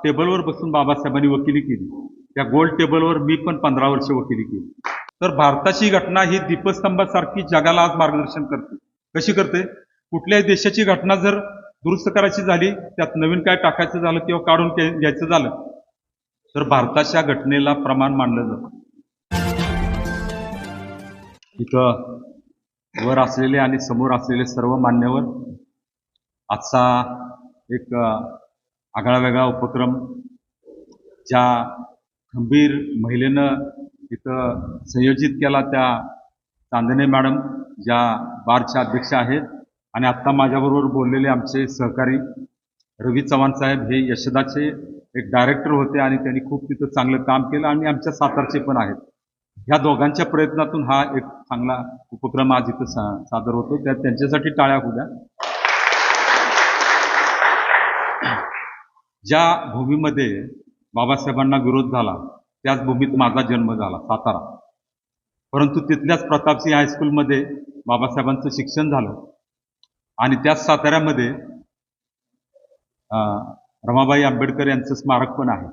टेबलवर बसून बाबासाहेबांनी वकिली केली, त्या गोल टेबलवर मी पण 15 वर्ष वकिली केली. तर भारताची घटना ही दीपस्तंभासारखी जगाला आज मार्गदर्शन करते. कशी करते? कुठल्याही देशाची घटना जर दुरुस्त करायची झाली, त्यात नवीन काय टाकायचं झालं किंवा काढून घ्यायचं झालं, तर भारताच्या घटनेला प्रमाण मानलं जातं. इथं वर असलेले आणि समोर असलेले सर्व मान्यवर, आजचा एक आगळा वेगळा उपक्रम ज्या खंबीर महिलेनं इथं संयोजित केला, त्या चांदणे मॅडम ज्या बारच्या अध्यक्ष आहेत, आणि आत्ता माझ्याबरोबर बोललेले आमचे सहकारी रवी चव्हाण साहेब, हे यशदाचे एक डायरेक्टर होते आणि त्यांनी खूप तिथं चांगलं काम केलं आणि आमच्या सातारचे पण आहेत. ह्या दोघांच्या प्रयत्नातून हा एक चांगला उपक्रम आज इथं सादर होतो. त्यात त्यांच्यासाठी टाळ्या होऊ द्या. ज्या भूमीमध्ये बाबासाहेबांना विरोध झाला, त्याच भूमीत माझा जन्म झाला, सातारा. परंतु तिथल्याच प्रतापसिंह हायस्कूलमध्ये बाबासाहेबांचं शिक्षण झालं आणि त्याच साताऱ्यामध्ये रमाबाई आंबेडकर यांचं स्मारक पण आहे.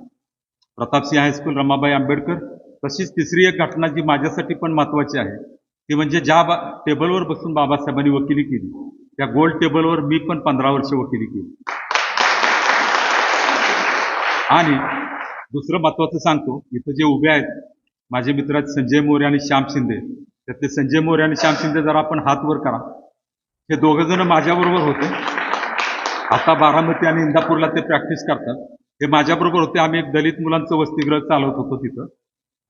प्रतापसिंह हायस्कूल, रमाबाई आंबेडकर. तशीच तिसरी एक घटना जी माझ्यासाठी पण महत्त्वाची आहे, ती म्हणजे ज्या टेबलवर बसून बाबासाहेबांनी वकिली केली, त्या गोल टेबलवर मी पण 15 वर्ष वकिली केली. आणि दुसरं महत्त्वाचं सांगतो, इथं जे उभे आहेत माझे मित्र आहेत संजय मोरे आणि श्याम शिंदे, त्यातले संजय मोरे आणि श्याम शिंदे जरा आपण हात वर करा. हे दोघं जण माझ्याबरोबर होते. आता बारामती आणि इंदापूरला ते प्रॅक्टिस करतात. हे माझ्याबरोबर होते. आम्ही एक दलित मुलांचं वसतिगृह चालवत होतो तिथं.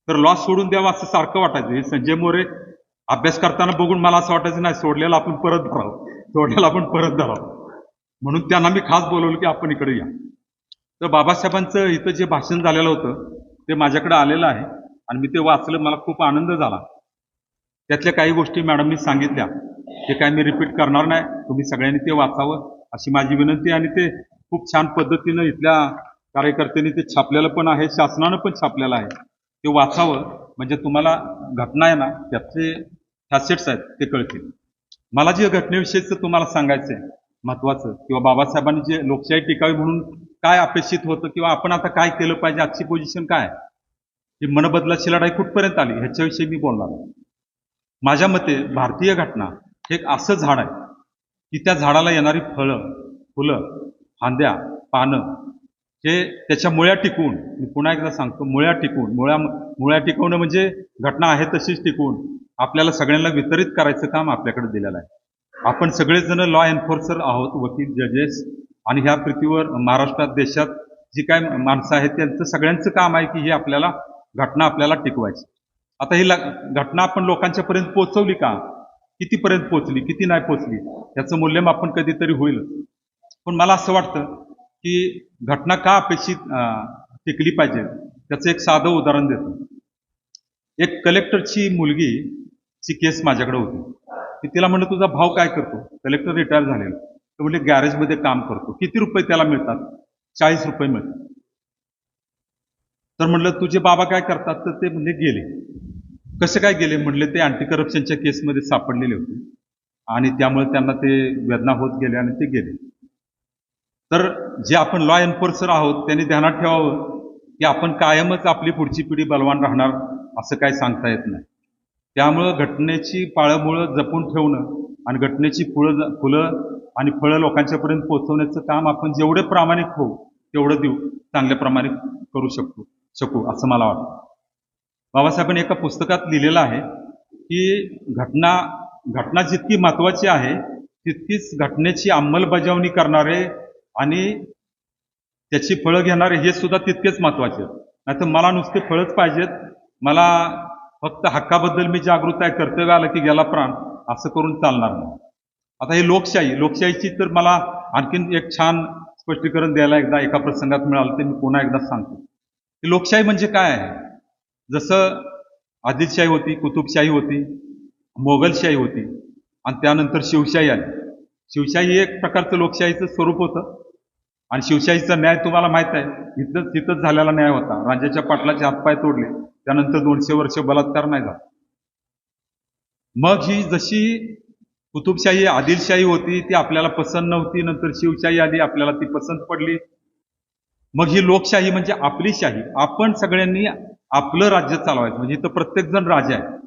तर लॉ सोडून द्यावा असं सारखं वाटायचं. हे संजय मोरे अभ्यास करताना बघून मला असं वाटायचं, नाही, सोडलेला आपण परत धरावं. म्हणून त्यांना मी खास बोलवलं की आपण इकडे या. तर बाबासाहेबांचं इथं जे भाषण झालेलं होतं ते माझ्याकडे आलेलं आहे आणि मी ते वाचलं. मला खूप आनंद झाला. त्यातल्या काही गोष्टी मॅडमनी सांगितल्या, ते काय मी रिपीट करणार नाही. तुम्ही सगळ्यांनी ते वाचावं अशी माझी विनंती. आणि ते खूप छान पद्धतीनं इथल्या कार्यकर्त्यांनी ते छापलेलं पण आहे, शासनानं पण छापलेलं आहे. ते वाचावं म्हणजे तुम्हाला घटना आहे ना, त्याचे फॅसेट्स आहेत ते कळतील. मला जे घटनेविषयीचं तुम्हाला सांगायचं आहे महत्त्वाचं, किंवा बाबासाहेबांनी जे लोकशाही टिकावी म्हणून काय अपेक्षित होतं किंवा आपण आता काय केलं पाहिजे, आजची पोझिशन काय, ही मनबदलाची लढाई कुठपर्यंत आली, ह्याच्याविषयी मी बोलणार. माझ्या मते भारतीय घटना हे एक असं झाड आहे की त्या झाडाला येणारी फळं, फुलं, फांद्या, पानं हे त्याच्या मुळ्या टिकवून, मी पुन्हा एकदा सांगतो, मुळ्या टिकवून, मुळ्या टिकवणं म्हणजे घटना आहे तशीच टिकवून आपल्याला सगळ्यांना वितरित करायचं काम आपल्याकडे दिलेलं आहे. आपण सगळेजण लॉ एन्फोर्सर आहोत, वकील, जजेस, आणि ह्या पृथ्वीवर महाराष्ट्रात, देशात जी काय माणसं आहेत त्यांचं सगळ्यांचं काम आहे की हे आपल्याला घटना आपल्याला टिकवायची. आता ही घटना आपण लोकांच्या पर्यंत पोहोचवली का, कितीपर्यंत पोहोचली, किती नाही पोहोचली, याचं मूल्यमापन कधीतरी होईल. पण मला असं वाटतं की घटना का अपेक्षित टिकली पाहिजे, त्याचं एक साधं उदाहरण देतो. एक कलेक्टरची मुलगीची केस माझ्याकडे होती. की तिला म्हणलं तुझा भाऊ काय करतो, कलेक्टर रिटायर झालेला. तर म्हणजे गॅरेजमध्ये काम करतो. किती रुपये त्याला मिळतात? 40 रुपये मिळतात. तर म्हणलं तुझे बाबा काय करतात? तर ते म्हणजे गेले. कसे काय गेले? म्हणले ते अँटी करप्शनच्या केसमध्ये सापडलेले होते आणि त्यामुळे त्यांना ते वेदना होत गेले आणि ते गेले. तर जे आपण लॉ एन्फोर्सर आहोत त्यांनी ध्यानात ठेवावं की आपण कायमच आपली पुढची पिढी बलवान राहणार असं काय सांगता येत नाही. त्यामुळं घटनेची पाळंमुळं जपून ठेवणं आणि घटनेची फुलं आणि फळं लोकांच्यापर्यंत पोहोचवण्याचं काम आपण जेवढे प्रामाणिक होऊ तेवढं देऊ चांगल्या प्रमाणे करू शकू असं मला वाटतं. बाबासाहेबांनी एका पुस्तकात लिहिलेलं आहे की घटना जितकी महत्त्वाची आहे तितकीच घटनेची अंमलबजावणी करणारे आणि त्याची फळं घेणारे हे सुद्धा तितकेच महत्त्वाचे आहेत. नाहीतर मला नुसते फळंच पाहिजेत, मला फक्त हक्काबद्दल मी जागृत आहे, कर्तव्य आलं की गेला प्राण, असं करून चालणार नाही. आता हे लोकशाहीची तर मला आणखीन एक छान स्पष्टीकरण द्यायला एकदा एका प्रसंगात मिळालं, ते मी पुन्हा एकदा सांगतो. की लोकशाही म्हणजे काय आहे. जसं आदिलशाही होती, कुतुबशाही होती, मोगलशाही होती आणि त्यानंतर शिवशाही आली. शिवशाही हे एक प्रकारचं लोकशाहीचं स्वरूप होतं आणि शिवशाहीचा न्याय तुम्हाला माहित आहे, तिथंच झालेला न्याय होता. राजाच्या पाटलाचे हातपाय तोडले, त्यानंतर 200 वर्ष बलात्कार नाही झाला. मग ही जशी कुतुबशाही, आदिलशाही होती ती आपल्याला पसंत नव्हती, नंतर शिवशाही आली, आपल्याला ती पसंत पडली. मग ही लोकशाही म्हणजे आपली शाही. आपण सगळ्यांनी आपलं राज्य चालवायचं. म्हणजे इथं प्रत्येक जण राजा आहे,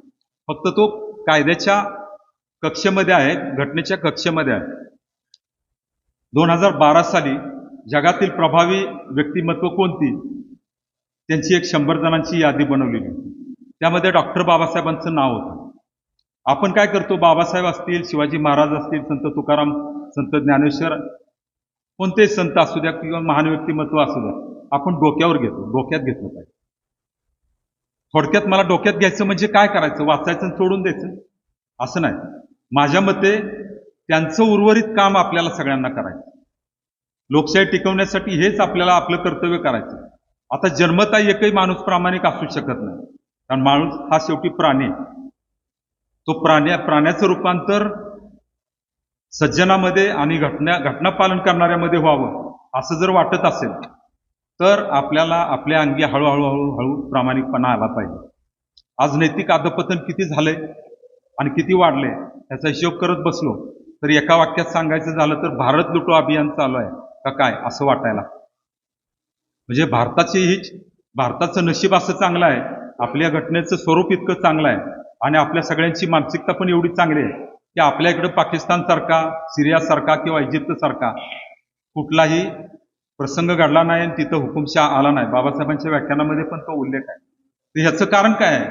फक्त तो कायद्याच्या कक्षेमध्ये आहे, घटनेच्या कक्षेमध्ये आहे. 2012 साली जगातील प्रभावी व्यक्तिमत्व कोणती, त्यांची एक 100 जणांची यादी बनवलेली होती. त्यामध्ये डॉक्टर बाबासाहेबांचं नाव होतं. आपण काय करतो, बाबासाहेब असतील, शिवाजी महाराज असतील, संत तुकाराम, संत ज्ञानेश्वर, कोणतेही संत असू द्या किंवा महान व्यक्तिमत्व असू द्या, आपण डोक्यावर घेतो, डोक्यात घेतलं पाहिजे. थोडक्यात मला डोक्यात घ्यायचं म्हणजे काय करायचं, वाचायचं आणि सोडून द्यायचं असं नाही. माझ्या मते त्यांचं उर्वरित काम आपल्याला सगळ्यांना करायचं. लोकशाही टिकवण्यासाठी हेच आपल्याला आपलं कर्तव्य करायचं. आता जन्मता एकही माणूस प्रामाणिक असू शकत नाही, कारण माणूस हा शेवटी प्राणी आहे. तो प्राण्याचं रूपांतर सज्जनामध्ये आणि घटना पालन करणाऱ्यामध्ये व्हावं असं जर वाटत असेल तर आपल्याला आपल्या अंगी हळूहळू प्रामाणिकपणा आला पाहिजे. आज नैतिक अधपतन किती झालंय आणि किती वाढलंय याचा हिशोब करत बसलो तर एका वाक्यात सांगायचं झालं तर भारत लुटो अभियान चालू आहे का काय असं वाटायला. म्हणजे भारताचं नशीब असं चांगलं आहे, आपल्या घटनेचं स्वरूप इतकं चांगलं आहे आणि आपल्या सगळ्यांची मानसिकता पण एवढी चांगली आहे की आपल्या इकडं पाकिस्तानसारखा, सिरियासारखा किंवा इजिप्तसारखा कुठलाही प्रसंग घडला नाही आणि तिथं हुकुमशाह आला नाही. बाबासाहेबांच्या व्याख्यानामध्ये पण तो उल्लेख आहे. तर ह्याचं कारण काय आहे,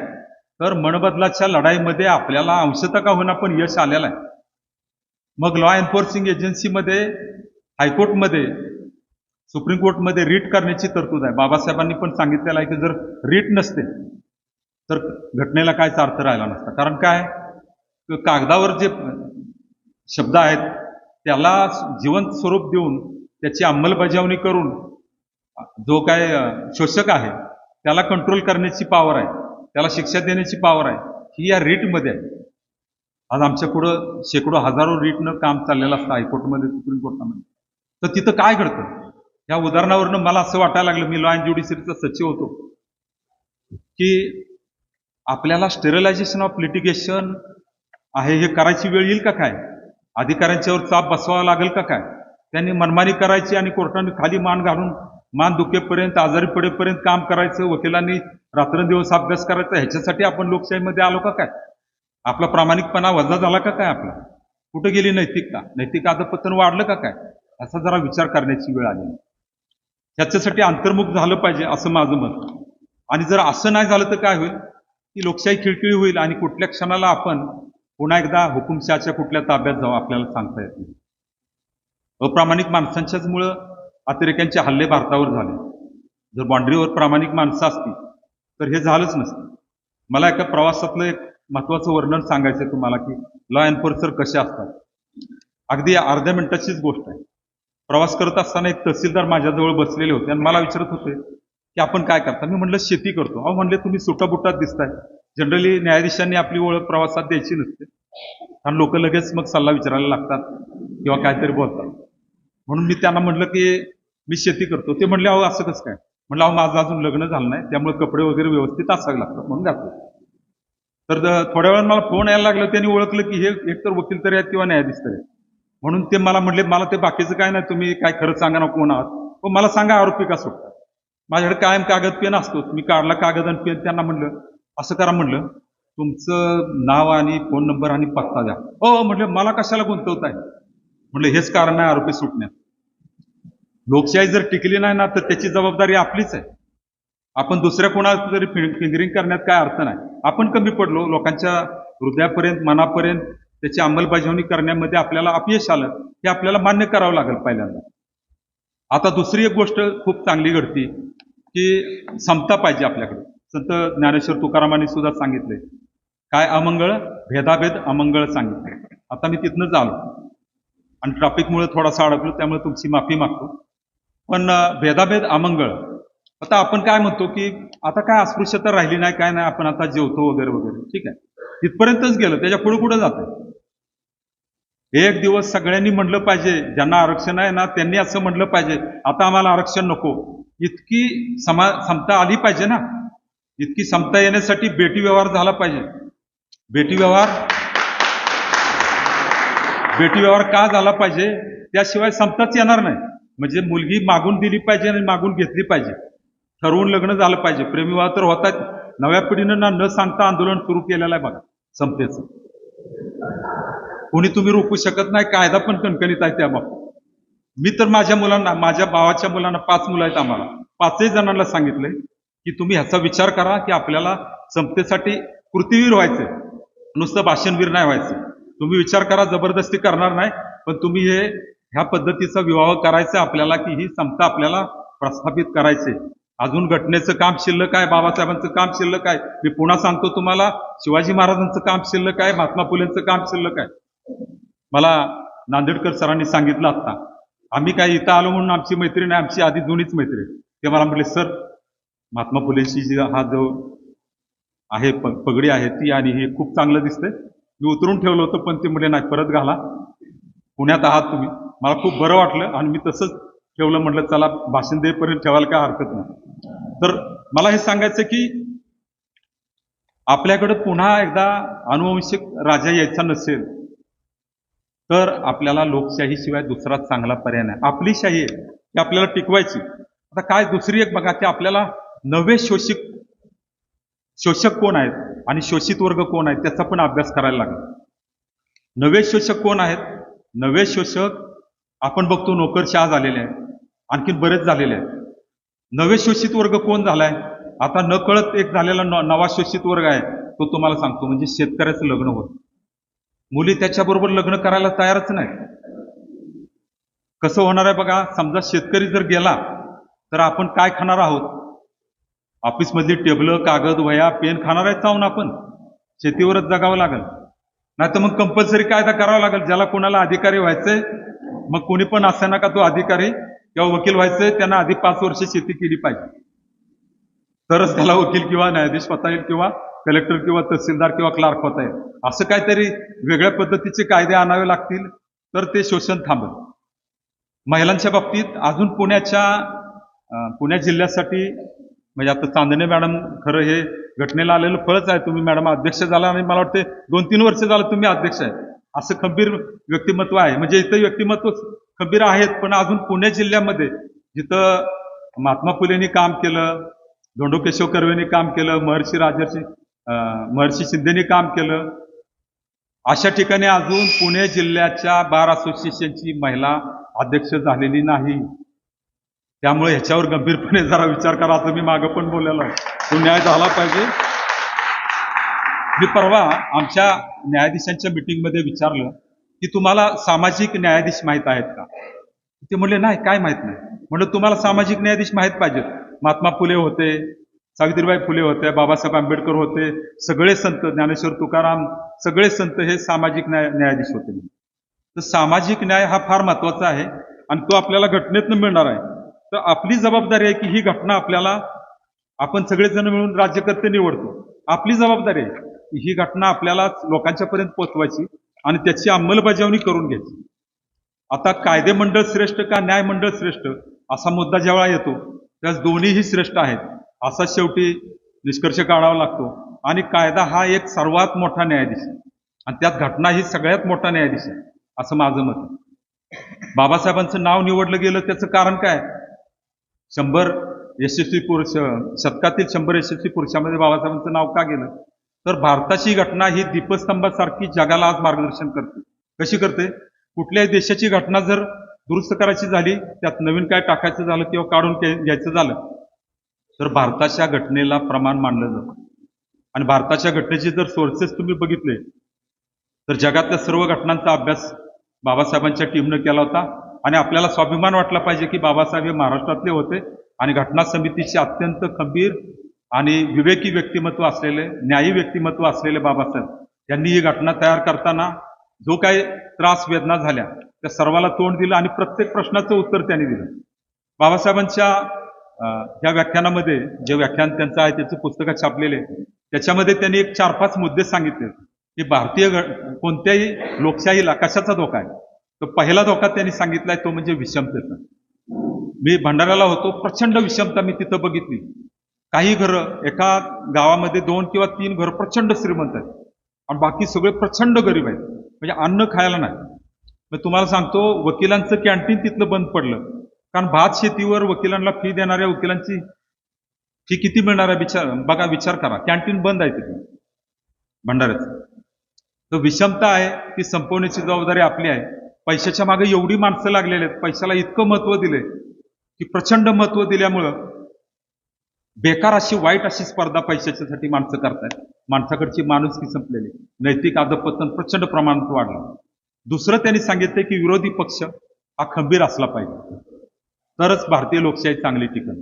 तर मनबदलाच्या लढाईमध्ये आपल्याला अंशतः का होईना पण यश आलेलं आहे. मग लॉ एन्फोर्सिंग एजन्सीमध्ये, हायकोर्टमध्ये, सुप्रीम कोर्टमध्ये रीट करण्याची तरतूद आहे. बाबासाहेबांनी पण सांगितलेलं आहे की जर रीट नसते तर घटनेला कायच अर्थ राहिला नसता. कारण काय, कागदावर जे शब्द आहेत त्याला जिवंत स्वरूप देऊन त्याची अंमलबजावणी करून जो काय शोषक आहे त्याला कंट्रोल करण्याची पॉवर आहे, त्याला शिक्षा देण्याची पॉवर आहे, ही या रीटमध्ये आहे. आज आमच्या पुढं शेकडो हजारो रीटनं काम चाललेलं असतं हायकोर्टमध्ये, सुप्रीम कोर्टामध्ये. तर तिथं काय घडतं, या उदाहरणावरनं मला असं वाटायला लागलं, मी लॉ अँड ज्युडिशरीचा सचिव होतो, की आपल्याला स्टेरलायझेशन ऑफ लिटिगेशन आहे हे करायची वेळ येईल का काय, अधिकाऱ्यांच्यावर चाप बसवावा लागेल का काय, त्यांनी मनमानी करायची आणि कोर्टाने खाली मान घालून मान दुखेपर्यंत, आजारी पडेपर्यंत काम करायचं, वकिलांनी रात्रंदिवस अभ्यास करायचा, ह्याच्यासाठी आपण लोकशाहीमध्ये आलो का काय, आपला प्रामाणिकपणा वजा झाला का काय, आपला कुठं गेली नैतिकता, नैतिक अधपतन वाढलं का काय, असा जरा विचार करण्याची वेळ आली. ह्याच्यासाठी अंतर्मुख झालं पाहिजे असं माझं मत. आणि जर असं नाही झालं तर काय होईल की लोकशाही खिळखिळी होईल आणि कुठल्या क्षणाला आपण पुन्हा एकदा हुकुमशाहच्या कुठल्या ताब्यात जाऊ आपल्याला सांगता येत नाही. अप्रामाणिक माणसांच्याच मुळे अतिरेक्यांचे हल्ले भारतावर झाले. जर बाँड्रीवर प्रामाणिक माणसं असती तर हे झालंच नसतं. मला एका प्रवासातलं एक महत्वाचं वर्णन सांगायचं तुम्हाला की लॉ एन्फोर्सर कसे असतात. अगदी अर्ध्या मिनिटाचीच गोष्ट आहे. प्रवास करत असताना एक तहसीलदार माझ्याजवळ बसलेले होते आणि मला विचारत होते की आपण काय करता. मी म्हणलं शेती करतो. अहो म्हणले तुम्ही सुटाबुटात दिसताय. जनरली न्यायाधीशांनी आपली ओळख प्रवासात द्यायची नसते, कारण लोक लगेच मग सल्ला विचारायला लागतात किंवा काहीतरी बोलतात. म्हणून मी त्यांना म्हटलं की मी शेती करतो. ते म्हणले अहो असं कसं काय. म्हणलं अहो माझं अजून लग्न झालं नाही, त्यामुळे कपडे वगैरे व्यवस्थित असावे लागतात म्हणून घातलं. तर थोड्या वेळात मला फोन यायला लागला. त्यांनी ओळखलं की हे एकतर वकील तरी आहेत किंवा न्यायाधीश तरी आहेत. म्हणून ते मला म्हटले मला ते बाकीचं काय नाही, तुम्ही काय खरंच सांगा ना कोण आहात, पण मला सांगा आरोपी का सुटतात. माझ्याकडे कायम कागद पेन असतो. मी काढला कागद आणि पेन, त्यांना म्हणलं असं करा, म्हणलं तुमचं नाव आणि फोन नंबर आणि पत्ता द्या. हो म्हटलं मला कशाला गुंतवताय. म्हटलं हेच कारण आहे आरोपी सुटण्यात. लोकशाही जर टिकली नाही ना तर त्याची जबाबदारी आपलीच आहे. आपण दुसऱ्या कोणाला तरी फिंगरिंग करण्यात काय अर्थ नाही. आपण कमी पडलो, लोकांच्या हृदयापर्यंत, मनापर्यंत त्याची अंमलबजावणी करण्यामध्ये आपल्याला अपयश आलं, हे आपल्याला मान्य करावं लागेल पहिल्यांदा. आता दुसरी एक गोष्ट खूप चांगली घडती की समता पाहिजे आपल्याकडे. संत ज्ञानेश्वर तुकारामांनी सुद्धा सांगितले काय, अमंगळ भेदाभेद अमंगळ सांगितले. आता मी तिथनंच आलो आणि ट्रॅफिकमुळे थोडासा अडकलो, त्यामुळे तुमची माफी मागतो. पण भेदाभेद अमंगळ. आता आपण काय म्हणतो की आता काय अस्पृश्यता राहिली नाही, काय नाही, आपण आता जेवतो वगैरे वगैरे, ठीक आहे, तिथपर्यंतच गेलं. त्याच्या पुढे कुठं जातं. एक दिवस सगळ्यांनी म्हणलं पाहिजे, ज्यांना आरक्षण आहे ना त्यांनी असं म्हणलं पाहिजे आता आम्हाला आरक्षण नको. इतकी समता आली पाहिजे ना. इतकी समता येण्यासाठी बेटी व्यवहार झाला पाहिजे. बेटी व्यवहार का झाला पाहिजे, त्याशिवाय समताच येणार नाही. म्हणजे मुलगी मागून दिली पाहिजे आणि मागून घेतली पाहिजे, ठरवून लग्न झालं पाहिजे. प्रेमविवाह तर होत आहेत. नव्या पिढीनं न सांगता आंदोलन सुरू केलेलं आहे बघा समतेचं. कोणी तुम्ही रोखू शकत नाही, कायदा पण कणकणीत आहे त्या बाबतीत. मी तर माझ्या मुलांना, माझ्या भावाच्या मुलांना 5 मुलं आहेत आम्हाला, 5ही जणांना सांगितलंय की तुम्ही ह्याचा विचार करा की आपल्याला समतेसाठी कृतीवीर व्हायचंय, नुसतं भाषणवीर नाही व्हायचं. तुम्ही विचार करा, जबरदस्ती करणार नाही, पण तुम्ही ह्या पद्धतीचा विवाह करायचा आपल्याला की ही समता आपल्याला प्रस्थापित करायचे. अजून घटनेचं काम शिल्लक आहे, बाबासाहेबांचं काम शिल्लक आहे. मी पुन्हा सांगतो तुम्हाला, शिवाजी महाराजांचं काम शिल्लक आहे, महात्मा फुलेंचं काम शिल्लक आहे. मला नांदेडकर सरांनी सांगितलं आता, आम्ही काय इथं आलो म्हणून आमची मैत्रीण आहे, आमची आधी जुनीच मैत्रीण. ते मला म्हटले, सर महात्मा फुलेंची जी हा जो आहे पगडी आहे ती आणि हे खूप चांगलं दिसतंय. मी उतरून ठेवलं होतं, पण ते म्हटले नाही, परत घाला, पुण्यात आहात तुम्ही. मला खूप बरं वाटलं आणि मी तसंच ठेवलं. म्हटलं चला भाषण देईपर्यंत ठेवायला काय हरकत नाही. तर मला हे सांगायचं की आपल्याकडे पुन्हा एकदा अनुवंशिक राजा यायचा नसेल तर आपल्याला लोकशाहीशिवाय दुसरा चांगला पर्याय नाही. आपली शाही आहे ती आपल्याला टिकवायची. आता काय दुसरी एक बघा की आपल्याला नवे शोषक कोण आहेत आणि शोषित वर्ग कोण आहेत त्याचा पण अभ्यास करायला लागला. नवे शोषक कोण आहेत? नवे शोषक आपण बघतो नोकरशाह झालेले आहेत, आणखीन बरेच झालेले आहेत. नवे शोषित वर्ग कोण झालाय? आता न कळत एक झालेला नवा शोषित वर्ग आहे, तो तुम्हाला सांगतो, म्हणजे शेतकऱ्याचं लग्न होत. मुली त्याच्याबरोबर लग्न करायला तयारच नाही. कसं होणार आहे बघा, समजा शेतकरी जर गेला तर आपण काय खाणार आहोत? ऑफिसमधली टेबलं, कागद, वह्या, पेन खाणार आहेत चावून आपण? शेतीवरच जगावं लागेल. नाही तर मग कंपल्सरी कायदा करावा लागेल. ज्याला कोणाला अधिकारी व्हायचंय, मग कोणी पण असे ना का तो अधिकारी किंवा वकील व्हायचंय, त्यांना आधी 5 वर्ष शेती केली पाहिजे, तरच त्याला वकील किंवा न्यायाधीश होता येईल किंवा कलेक्टर किंवा तहसीलदार किंवा क्लार्क होता येईल. असं काहीतरी वेगळ्या पद्धतीचे कायदे आणावे लागतील तर ते शोषण थांबेल. महिलांच्या बाबतीत अजून पुणे जिल्ह्यासाठी म्हणजे आता चांदणे मॅडम, खरं हे घटनेला आलेलं फळच आहे. तुम्ही मॅडम अध्यक्ष झाला आणि मला वाटते 2-3 वर्ष झालं तुम्ही अध्यक्ष आहे. असं खंबीर व्यक्तिमत्व आहे. म्हणजे इथं व्यक्तिमत्व खंबीर आहेत, पण अजून पुणे जिल्ह्यामध्ये जिथं महात्मा फुलेंनी काम केलं, धोंडो केशव कर्वेंनी काम केलं, महर्षी शिंदेनी काम केलं, अशा ठिकाणी अजून पुणे जिल्ह्याच्या बार असोसिएशनची महिला अध्यक्ष झालेली नाही. त्यामुळे ह्याच्यावर गंभीरपणे जरा विचार करा, असं मी मागं पण बोललेलो आहे. तो न्याय झाला पाहिजे. मी परवा आमच्या न्यायाधीशांच्या मिटिंगमध्ये विचारलं की तुम्हाला सामाजिक न्यायाधीश माहीत आहेत का? ते म्हणले नाही, काय माहीत नाही. म्हणलं तुम्हाला सामाजिक न्यायाधीश माहीत पाहिजेत. महात्मा फुले होते, सावित्रीबाई फुले होते, बाबासाहेब आंबेडकर होते, सगळे संत, ज्ञानेश्वर तुकाराम, सगळे संत हे सामाजिक न्यायाधीश होते. तर सामाजिक न्याय हा फार महत्वाचा आहे आणि तो आपल्याला घटनेतनं मिळणार आहे. तर आपली जबाबदारी आहे की ही घटना आपल्याला, आपण सगळेजण मिळून राज्यकर्ते निवडतो, आपली जबाबदारी आहे की ही घटना आपल्याला लोकांच्या पर्यंत पोहोचवायची आणि त्याची अंमलबजावणी करून घ्यायची. आता कायदे मंडळ श्रेष्ठ का न्याय मंडळ श्रेष्ठ असा मुद्दा जेव्हा येतो त्यास दोन्हीही श्रेष्ठ आहेत असा शेवटी निष्कर्ष काढावा लागतो. आणि कायदा हा एक सर्वात मोठा न्यायाधीश आहे आणि त्यात घटना ही सगळ्यात मोठा न्यायाधीश आहे असं माझं मत आहे. बाबासाहेबांचं नाव निवडलं गेलं त्याचं कारण काय? 100 यशस्वी पुरुष, शतकातील 100 यशस्वी पुरुषामध्ये बाबासाहेबांचं नाव का गेलं? तर भारताची घटना ही दीपस्तंभासारखी जगाला आज मार्गदर्शन करते. कशी करते? कुठल्याही देशाची घटना जर दुरुस्त करायची झाली, त्यात नवीन काय टाकायचं झालं किंवा काढून घ्यायचं झालं तर भारताच्या घटनेला प्रमाण मानलं जातं. आणि भारताच्या घटनेचे जर सोर्सेस तुम्ही बघितले तर जगातल्या सर्व घटनांचा अभ्यास बाबासाहेबांच्या टीमनं केला होता. आणि आपल्याला स्वाभिमान वाटला पाहिजे की बाबासाहेब हे महाराष्ट्रातले होते आणि घटना समितीचे अत्यंत खंबीर आणि विवेकी व्यक्तिमत्व असलेले, न्यायी व्यक्तिमत्व असलेले बाबासाहेब यांनी ही घटना तयार करताना जो काही त्रास वेदना झाल्या त्या सर्वाला तोंड दिलं आणि प्रत्येक प्रश्नाचं उत्तर त्यांनी दिलं. बाबासाहेबांच्या ह्या व्याख्यानामध्ये, जे व्याख्यान त्यांचं आहे त्याचं पुस्तकात छापलेले, त्याच्यामध्ये त्यांनी एक 4-5 मुद्दे सांगितले की भारतीय कोणत्याही लोकशाहीला कशाचा धोका आहे. तर पहिला धोका त्यांनी सांगितलाय तो म्हणजे विषमतेचा. मी भंडाऱ्याला होतो, प्रचंड विषमता मी तिथं बघितली. काही घरं, एका गावामध्ये 2 किंवा 3 घरं प्रचंड श्रीमंत आहेत आणि बाकी सगळे प्रचंड गरीब आहेत, म्हणजे अन्न खायला नाही. मी तुम्हाला सांगतो, वकिलांचं कॅन्टीन तिथलं बंद पडलं कारण भात शेतीवर वकिलांना फी देणाऱ्या वकिलांची फी किती मिळणार आहे विचार करा. कॅन्टीन बंद आहे तिथे भंडाऱ्याचं. तर विषमता आहे ती संपवण्याची जबाबदारी आपली आहे. पैशाच्या मागे एवढी माणसं लागलेली आहेत, पैशाला इतकं महत्व दिलंय की प्रचंड महत्व दिल्यामुळं बेकार अशी वाईट अशी स्पर्धा पैशाच्यासाठी माणसं करतायत. माणसाकडची माणुसकी संपलेली, नैतिक अधपतन प्रचंड प्रमाणात वाढलं. दुसरं त्यांनी सांगितलंय की विरोधी पक्ष हा खंबीर असला पाहिजे, तरच भारतीय लोकशाही चांगली टिकल.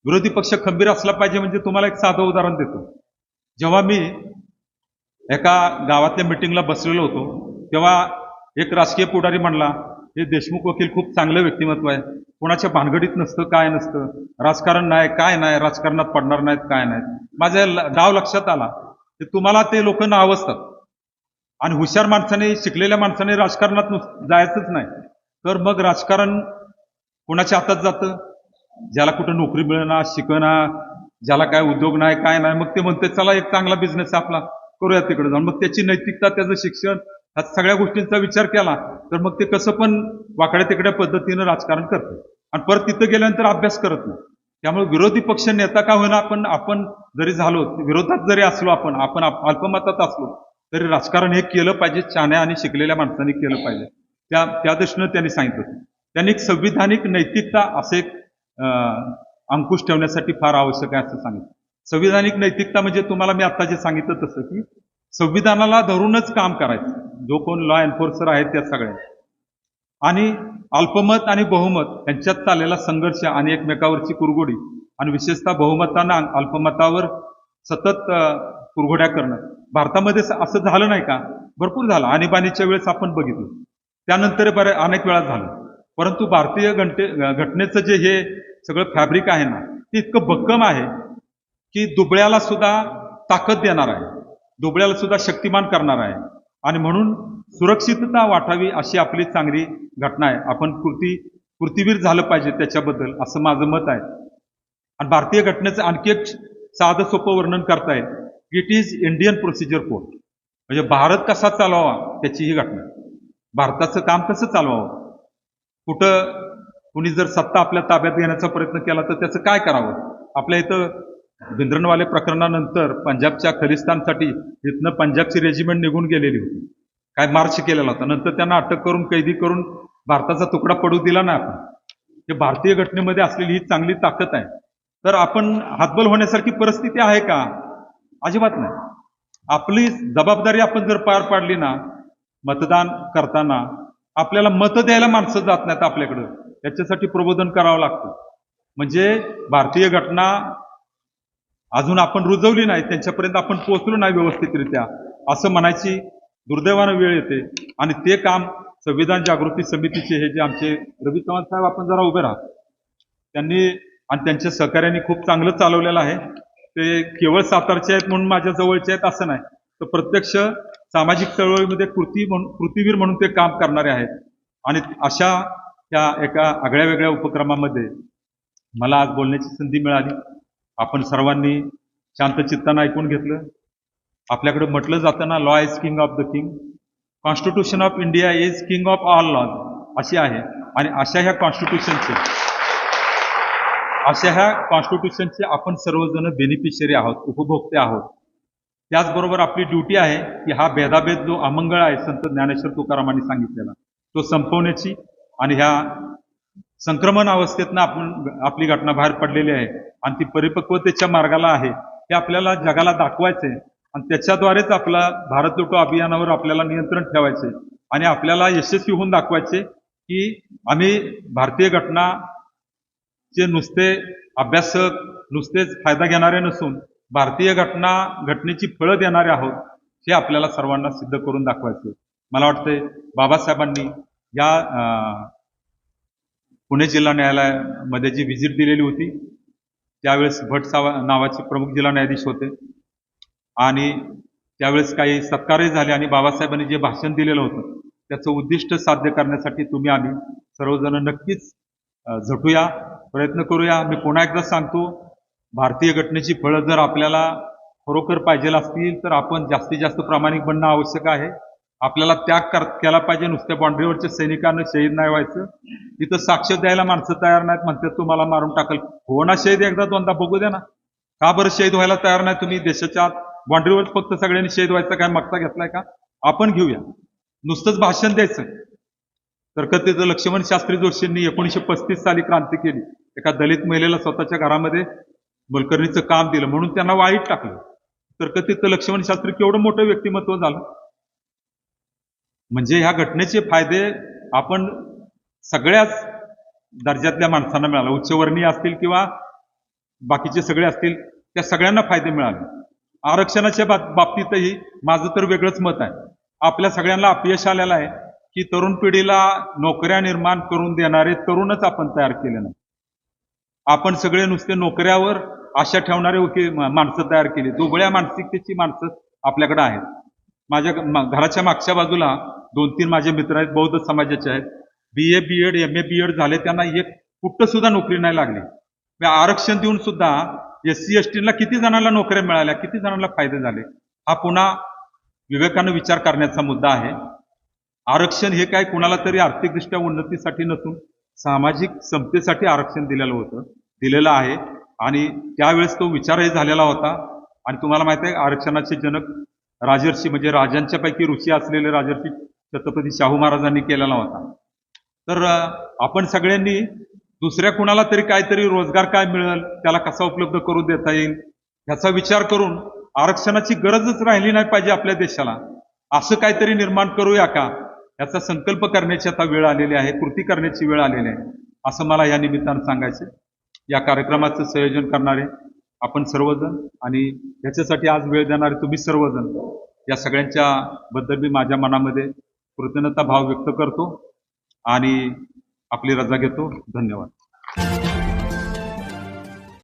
विरोधी पक्ष खंबीर असला पाहिजे म्हणजे तुम्हाला एक साधं उदाहरण देतो. जेव्हा मी एका गावातल्या मिटिंगला बसलेलो होतो तेव्हा एक राजकीय पुढारी म्हणला, हे देशमुख वकील खूप चांगलं व्यक्तिमत्व आहे, कोणाच्या भानगडीत नसतं, काय नसतं, राजकारण नाही, काय नाही, राजकारणात पडणार नाहीत, काय नाहीत. माझ्या डाव लक्षात आला की तुम्हाला ते लोक नावसतात आणि हुशार माणसाने, शिकलेल्या माणसाने राजकारणात जायचंच नाही, तर मग राजकारण कोणाच्या हातात जातं? ज्याला कुठं नोकरी मिळणार, शिकना, ज्याला काय उद्योग नाही, काय नाही, मग ते म्हणते चला एक चांगला बिझनेस आपला करूया तिकडे जाऊन. मग त्याची नैतिकता, त्याचं शिक्षण, ह्या सगळ्या गोष्टींचा विचार केला तर मग ते कसं पण वाकड्या तिकड्या पद्धतीनं राजकारण करतं आणि परत तिथं गेल्यानंतर अभ्यास करत नाही. त्यामुळे विरोधी पक्ष नेता का होईना, आपण जरी झालो, विरोधात जरी असलो, आपण अल्पमतात असलो तरी राजकारण हे केलं पाहिजे, शहाण्या आणि शिकलेल्या माणसांनी केलं पाहिजे. त्या दृष्टीनं त्यांनी सांगितलं. त्यांनी एक संविधानिक नैतिकता असे एक अंकुश ठेवण्यासाठी फार आवश्यक आहे असं सांगितलं. संविधानिक नैतिकता म्हणजे तुम्हाला मी आता जे सांगितलं तसं की संविधानाला धरूनच काम करायचं, जो कोण लॉ एन्फोर्सर आहेत त्या सगळ्या, आणि अल्पमत आणि बहुमत यांच्यात चाललेला संघर्ष आणि एकमेकावरची कुरघोडी, आणि विशेषतः बहुमतानं अल्पमतावर सतत कुरघोड्या करणं. भारतामध्ये असं झालं नाही का? भरपूर झालं. आणीबाणीच्या वेळेस आपण बघितलं, त्यानंतर अनेक वेळा झालं. परंतु भारतीय घटनेचं जे हे सगळं फॅब्रिक आहे ना, ते इतकं भक्कम आहे की दुबळ्याला सुद्धा ताकद देणार आहे, दुबळ्याला सुद्धा शक्तिमान करणार आहे. आणि म्हणून सुरक्षितता वाटावी अशी आपली चांगली घटना आहे. आपण कृतीवीर झालं पाहिजे त्याच्याबद्दल, असं माझं मत आहे. आणि भारतीय घटनेचं आणखी एक साधं सोपं वर्णन करतायत, it is Indian procedure code. म्हणजे भारत कसा चालवावा त्याची ही घटना, भारताचं काम कसं चालवावं. कुणी जर सत्ता आपल्या ताब्यात घेण्याचा प्रयत्न केला तर त्याचं काय करावं. आपल्या इथं भिंद्रनवाले प्रकरणानंतर पंजाबच्या खलिस्तानसाठी इथनं पंजाबची रेजिमेंट निघून गेलेली होती, काय मार्च केलेला होता, नंतर त्यांना अटक करून, कैदी करून भारताचा तुकडा पडू दिला नाही आपण. हे भारतीय घटनेमध्ये असलेली ही चांगली ताकद आहे. तर आपण हातबल होण्यासारखी परिस्थिती आहे का? अजिबात नाही. आपली जबाबदारी आपण जर पार पाडली ना, मतदान करताना आपल्याला मतं द्यायला माणसं जात नाहीत आपल्याकडं, त्याच्यासाठी प्रबोधन करावं लागतं. म्हणजे भारतीय घटना अजून आपण रुजवली नाही, त्यांच्यापर्यंत आपण पोहोचलो नाही व्यवस्थितरित्या, असं म्हणायची दुर्दैवानं वेळ येते. आणि ते काम संविधान जागृती समितीचे हे जे आमचे रवी चव्हाण साहेब, आपण जरा उभे राहा, त्यांनी आणि त्यांच्या सहकार्यांनी खूप चांगलं चालवलेलं आहे. ते केवळ सातारचे आहेत म्हणून माझ्या जवळचे आहेत असं नाही, तर प्रत्यक्ष सामाजिक चळवळीमध्ये कृतीवीर म्हणून ते काम करणारे आहेत. आणि अशा त्या एका आगळ्या वेगळ्या उपक्रमामध्ये मला आज बोलण्याची संधी मिळाली. आपण सर्वांनी शांत चित्तानं ऐकून घेतलं. आपल्याकडे म्हटलं जातं ना, law is king of the king, constitution of India is king of all laws, अशी आहे. आणि अशा ह्या कॉन्स्टिट्यूशनचे आपण सर्वजण बेनिफिशियरी आहोत, उपभोक्ते आहोत. त्याचबरोबर आपली ड्युटी आहे की हा भेदाभेद जो अमंगळ आहे संत ज्ञानेश्वर तुकारामांनी सांगितलेला, तो संपवण्याची. आणि ह्या संक्रमण अवस्थेतनं आपली घटना बाहेर पडलेली आहे आणि ती परिपक्वतेच्या मार्गाला आहे, हे आपल्याला जगाला दाखवायचे. आणि त्याच्याद्वारेच आपला भारत जोडो अभियानावर आपल्याला नियंत्रण ठेवायचे आणि आपल्याला यशस्वी होऊन दाखवायचे की आम्ही भारतीय घटनाचे नुसते अभ्यासक, नुसतेच फायदा घेणारे नसून भारतीय घटनेची फळं देणारे आहोत, हे आपल्याला सर्वांना सिद्ध करून दाखवायचे. मला वाटतंय बाबासाहेबांनी या पुणे जिल्हा न्यायालयामध्ये जी व्हिजिट दिलेली होती, त्यावेळेस भट नावाचे प्रमुख जिल्हा न्यायाधीश होते आणि त्यावेळेस काही सत्कारही झाले. आणि बाबासाहेबांनी जे भाषण दिलेलं होतं त्याचं उद्दिष्ट साध्य करण्यासाठी आम्ही सर्वजण नक्कीच झटूया, प्रयत्न करूया. मी पुन्हा एकदा सांगतो, भारतीय घटनेची फळं जर आपल्याला खरोखर पाहिजे असतील तर आपण जास्तीत जास्त प्रामाणिक बनणं आवश्यक आहे. आपल्याला केला पाहिजे. नुसत्या बाँड्रीवरच्या सैनिकांना शहीद नाही व्हायचं. इथं साक्ष द्यायला माणसं तयार नाहीत, म्हणतात तुम्हाला मारून टाकल. हो ना, शहीद एकदा दोनदा बघू द्या ना. का बरं शहीद व्हायला तयार नाही तुम्ही? देशाच्या बाँड्रीवर फक्त सगळ्यांनी शहीद व्हायचा काय मागता घेतलाय का? आपण घेऊया. नुसतंच भाषण द्यायचं. तर तिथं लक्ष्मण शास्त्री जोशींनी 1935 साली क्रांती केली. एका दलित महिलेला स्वतःच्या घरामध्ये मोलकरणीचं काम दिलं म्हणून त्यांना वाईट टाकलं. तर तिथं लक्ष्मण शास्त्री केवढं मोठं व्यक्तिमत्व झालं. म्हणजे ह्या घटनेचे फायदे आपण सगळ्याच दर्जातल्या माणसांना मिळाला. उच्चवर्णीय असतील किंवा बाकीचे सगळे असतील, त्या सगळ्यांना फायदे मिळाले. आरक्षणाच्या बाबतीतही माझं तर वेगळंच मत आहे. आपल्या सगळ्यांना अपयश आलेलं आहे की तरुण पिढीला नोकऱ्या निर्माण करून देणारे तरुणच आपण तयार केले नाही. आपण सगळे नुसते नोकऱ्यावर आशा ठेवणारे माणसं तयार केली. दुबळ्या मानसिकतेची माणसं आपल्याकडे आहेत. माझ्या घराच्या मागच्या बाजूला 2-3 माझे मित्र आहेत, बौद्ध समाजाचे आहेत. BA BEd MA BEd झाले, त्यांना एक कुठं सुद्धा नोकरी नाही लागली. आरक्षण देऊन सुद्धा SC ST ला किती जणांना नोकऱ्या मिळाल्या, किती जणांना फायदे झाले. हा पुन्हा विवेकानं विचार करण्याचा मुद्दा आहे. आरक्षण हे काय कुणाला तरी आर्थिकदृष्ट्या उन्नतीसाठी नसून सामाजिक समतेसाठी आरक्षण दिलेलं आहे. आणि त्यावेळेस तो विचारही झालेला होता. आणि तुम्हाला माहिती आहे, आरक्षणाचे जनक राजर्षी म्हणजे राजांच्या पैकी ऋषी असलेले राजर्षी छत्रपती शाहू महाराजांनी केलेला होता. तर आपण सगळ्यांनी दुसऱ्या कुणाला तरी काहीतरी रोजगार काय मिळेल, त्याला कसा उपलब्ध करून देता येईल, ह्याचा विचार करून आरक्षणाची गरजच राहिली नाही पाहिजे आपल्या देशाला, असं काहीतरी निर्माण करूया का, याचा संकल्प करण्याची आता वेळ आलेली आहे, कृती करण्याची वेळ आलेली आहे, असं मला या निमित्तानं सांगायचं. या कार्यक्रमाचं संयोजन करणारे आपण सर्वजण आणि याच्यासाठी आज वेळ देणारे तुम्ही सर्वजण, या सगळ्यांच्या बद्दल मी माझ्या मनामध्ये कृतज्ञता भाव व्यक्त करतो आणि आपली रजा घेतो. धन्यवाद.